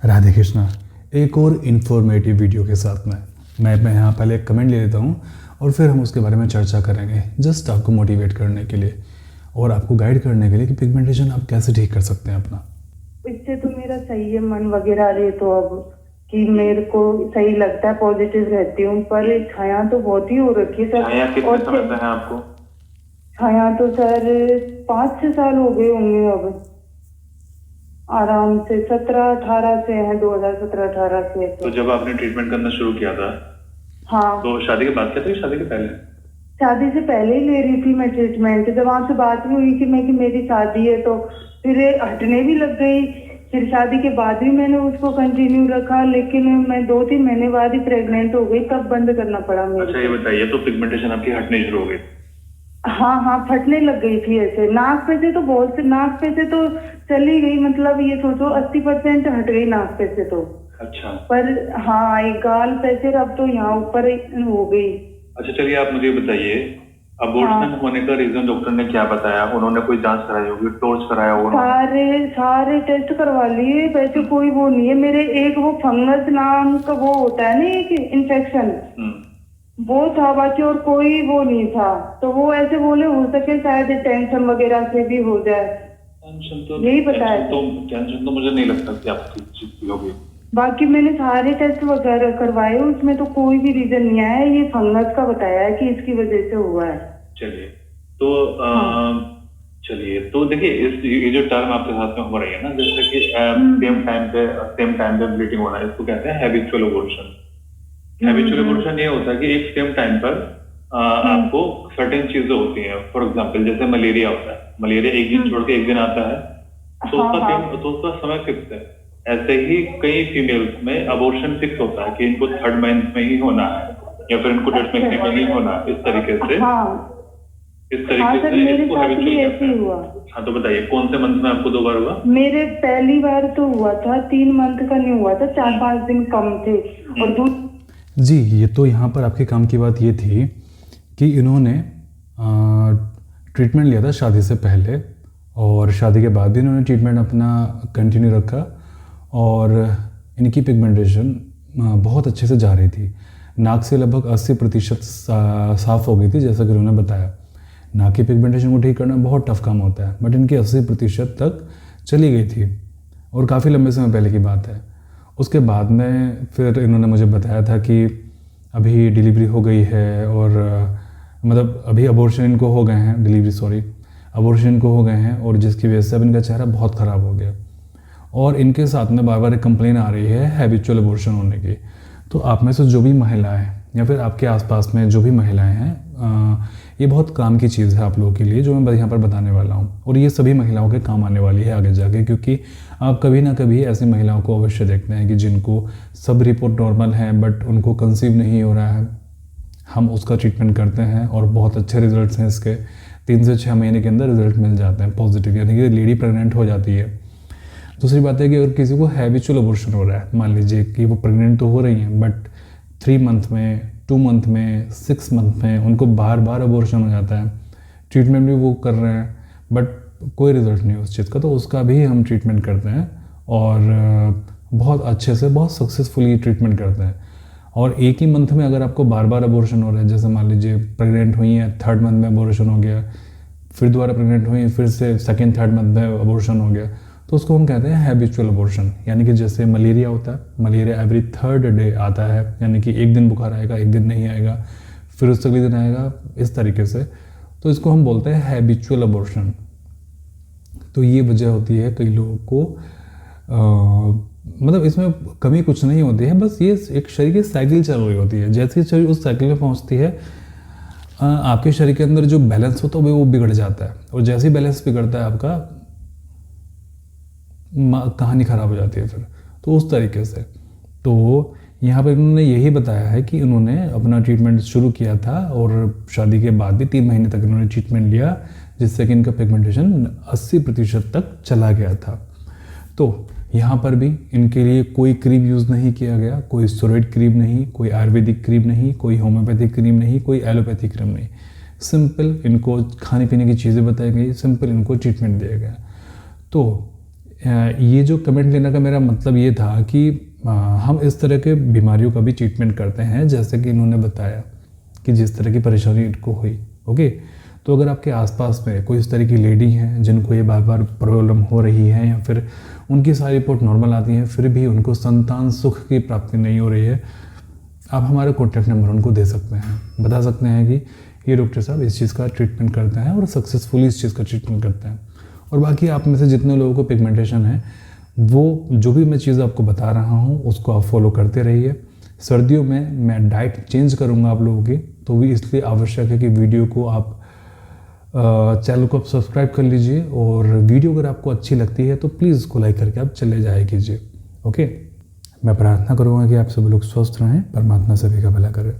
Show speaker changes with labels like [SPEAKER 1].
[SPEAKER 1] राधे कृष्णा। एक और informative video के साथ मैं यहाँ पहले एक कमेंट ले लेता हूँ और फिर हम उसके बारे में चर्चा करेंगे, जस्ट आपको मोटिवेट करने के लिए और आपको गाइड करने के लिए कि पिगमेंटेशन आप कैसे ठीक कर सकते हैं अपना।
[SPEAKER 2] इससे तो मेरा सही है मन वगैरह रहे तो अब कि मेरे को सही लगता है, पॉजिटिव रहती हूँ, पर छाया तो बहुत ही हो रखी है सर।
[SPEAKER 3] छाया कितने समय से है आपको?
[SPEAKER 2] छाया तो सर 5-6 साल हो गए होंगे अब, आराम से 17-18 से है, 2017-18 से।
[SPEAKER 3] तो जब आपने ट्रीटमेंट करना शुरू किया था,
[SPEAKER 2] हाँ,
[SPEAKER 3] तो शादी के बाद क्या था, शादी के पहले?
[SPEAKER 2] शादी से पहले ही ले रही थी मैं ट्रीटमेंट। जब आपसे बात भी हुई कि मेरी शादी है, तो फिर हटने भी लग गई। फिर शादी के बाद भी मैंने उसको कंटिन्यू रखा, लेकिन मैं 2-3 महीने बाद ही प्रेग्नेंट हो गई, तब बंद करना पड़ा मेरे।
[SPEAKER 3] अच्छा, ये बताइए, तो पिगमेंटेशन आपकी हटनी शुरू हो गई?
[SPEAKER 2] हाँ, फटने लग गई थी ऐसे। नाक पे से तो बहुत, नाक पे से तो चली गई, मतलब ये सोचो 80% हट गई नाक पे से तो।
[SPEAKER 3] अच्छा।
[SPEAKER 2] पर हाँ, एक गाल पे से अब तो यहाँ ऊपर हो गई।
[SPEAKER 3] अच्छा, चलिए आप मुझे बताइए, अबॉर्शन होने का रीजन डॉक्टर ने क्या बताया? उन्होंने कोई जांच कराई होगी, टॉर्च कराया होगा?
[SPEAKER 2] सारे टेस्ट करवा लिए, वैसे कोई वो नहीं है। मेरे एक वो फंगस नाम का वो होता है ना, एक इन्फेक्शन, वो था, बाकी और कोई वो नहीं था। तो वो ऐसे बोले हो सके शायद टेंशन वगैरह से भी हो जाए, यही बताया।
[SPEAKER 3] टेंशन तो मुझे नहीं लगता कि आपकी होगी।
[SPEAKER 2] बाकी मैंने सारे टेस्ट वगैरह करवाए, उसमें तो कोई भी रीजन नहीं आया। ये फंगस का बताया है कि इसकी वजह से हुआ है।
[SPEAKER 3] चलिए तो चलिए तो देखिए, ये जो टर्म आपके साथ में हो रही है ना, जैसे कि सेम टाइम पे ब्लीडिंग होना है, इसको कहते हैं हैबिचुअल अबॉर्शन। हैबिचुअल अबॉर्शन ये होता है कि एक सेम टाइम पर आपको सर्टेन चीजें होती हैं। फॉर एग्जांपल जैसे मलेरिया होता है, मलेरिया एक दिन छोड़ के एक दिन आता है, तो उसका समय फिक्स है। ऐसे ही कई फीमेल्स में अबॉर्शन फिक्स होता है कि इनको 3rd मंथ में ही होना है या फिर इनको 10th महीने में ही होना है। इस तरीके से इसको हैबिचुअल
[SPEAKER 2] हुआ।
[SPEAKER 3] हाँ, तो बताइए कौन से मंथ में आपको 2 बार हुआ?
[SPEAKER 2] मेरे पहली बार तो हुआ था 3 मंथ का नहीं हुआ था, 4-5 दिन कम थे। और
[SPEAKER 1] जी, ये तो यहाँ पर आपके काम की बात ये थी कि इन्होंने ट्रीटमेंट लिया था शादी से पहले, और शादी के बाद भी इन्होंने ट्रीटमेंट अपना कंटिन्यू रखा और इनकी पिगमेंटेशन बहुत अच्छे से जा रही थी। नाक से लगभग 80% साफ़ हो गई थी, जैसा कि उन्होंने बताया। नाक की पिगमेंटेशन को ठीक करना बहुत टफ काम होता है, बट इनकी 80% तक चली गई थी और काफ़ी लंबे समय पहले की बात है। उसके बाद में फिर इन्होंने मुझे बताया था कि अभी डिलीवरी हो गई है, और मतलब अभी अबॉर्शन इनको हो गए हैं, अबॉर्शन इनको हो गए हैं, और जिसकी वजह से अब इनका चेहरा बहुत ख़राब हो गया और इनके साथ में बार बार एक कंप्लेन आ रही है हैबिचुअल अबॉर्शन होने की। तो आप में से जो भी महिलाएं या फिर आपके आसपास में जो भी महिलाएं हैं, ये बहुत काम की चीज़ है आप लोगों के लिए, जो मैं यहाँ पर बताने वाला हूँ, और ये सभी महिलाओं के काम आने वाली है आगे जाके, क्योंकि आप कभी ना कभी ऐसी महिलाओं को अवश्य देखते हैं कि जिनको सब रिपोर्ट नॉर्मल है बट उनको कंसीव नहीं हो रहा है। हम उसका ट्रीटमेंट करते हैं और बहुत अच्छे रिजल्ट्स हैं इसके। 3 से 6 महीने के अंदर रिजल्ट मिल जाते हैं पॉजिटिव, यानी कि लेडी प्रेग्नेंट हो जाती है। दूसरी बात है कि अगर किसी को हैबिचुअल अबॉर्शन हो रहा है, मान लीजिए कि वो प्रेग्नेंट तो हो रही हैं बट 3 मंथ में, 2 मंथ में, 6 मंथ में उनको बार बार अबॉर्शन हो जाता है, ट्रीटमेंट भी वो कर रहे हैं बट कोई रिजल्ट नहीं उस चीज़ का, तो उसका भी हम ट्रीटमेंट करते हैं और बहुत अच्छे से, बहुत सक्सेसफुली ट्रीटमेंट करते हैं। और एक ही मंथ में अगर आपको बार बार अबॉर्शन हो रहा है, जैसे मान लीजिए प्रेग्नेंट हुई हैं, 3rd मंथ में अबॉर्शन हो गया, फिर दोबारा प्रेग्नेंट हुई, फिर से 2nd-3rd मंथ में अबॉर्शन हो गया, तो उसको हम कहते हैं हैबिचुअल अबॉर्शन। यानी कि जैसे मलेरिया होता है, मलेरिया एवरी 3rd डे आता है, यानी कि एक दिन बुखार आएगा, एक दिन नहीं आएगा, फिर उससे अगले दिन आएगा, इस तरीके से। तो इसको हम बोलते हैं हैबिचुअल अबॉर्शन। तो ये वजह होती है कई लोगों को, मतलब इसमें कमी कुछ नहीं होती है, बस ये एक शरीर की साइकिल चल रही होती है। जैसे ही शरीर उस साइकिल में पहुंचती है, आपके शरीर के अंदर जो बैलेंस होता है वो बिगड़ जाता है, और जैसे ही बैलेंस बिगड़ता है आपका कहानी ख़राब हो जाती है फिर। तो उस तरीके से तो यहाँ पर इन्होंने यही बताया है कि इन्होंने अपना ट्रीटमेंट शुरू किया था और शादी के बाद भी 3 महीने तक इन्होंने ट्रीटमेंट लिया, जिससे कि इनका पिगमेंटेशन 80% तक चला गया था। तो यहाँ पर भी इनके लिए कोई क्रीम यूज़ नहीं किया गया, कोई स्टेरॉइड क्रीम नहीं, कोई आयुर्वेदिक क्रीम नहीं, कोई होम्योपैथिक क्रीम नहीं, कोई एलोपैथिक क्रीम नहीं। सिंपल इनको खाने पीने की चीज़ें बताई गई, सिंपल इनको ट्रीटमेंट दिया गया। तो ये जो कमेंट लेने का मेरा मतलब ये था कि हम इस तरह के बीमारियों का भी ट्रीटमेंट करते हैं, जैसे कि इन्होंने बताया कि जिस तरह की परेशानी इनको हुई। ओके, तो अगर आपके आसपास में कोई इस तरह की लेडी हैं जिनको ये बार बार प्रॉब्लम हो रही है, या फिर उनकी सारी रिपोर्ट नॉर्मल आती हैं फिर भी उनको संतान सुख की प्राप्ति नहीं हो रही है, आप हमारा कॉन्टैक्ट नंबर उनको दे सकते हैं, बता सकते हैं कि ये डॉक्टर साहब इस चीज़ का ट्रीटमेंट करते हैं और सक्सेसफुली इस चीज़ का ट्रीटमेंट करते हैं। और बाकी आप में से जितने लोगों को पिगमेंटेशन है, वो जो भी मैं चीज़ आपको बता रहा हूँ उसको आप फॉलो करते रहिए। सर्दियों में मैं डाइट चेंज करूँगा आप लोगों की, तो भी इसलिए आवश्यक है कि वीडियो को आप चैनल को आप सब्सक्राइब कर लीजिए, और वीडियो अगर आपको अच्छी लगती है तो प्लीज़ इसको लाइक करके आप चले जाया कीजिए। ओके, मैं प्रार्थना करूँगा कि आप सभी लोग स्वस्थ रहें, परमात्मा सभी का भला करे।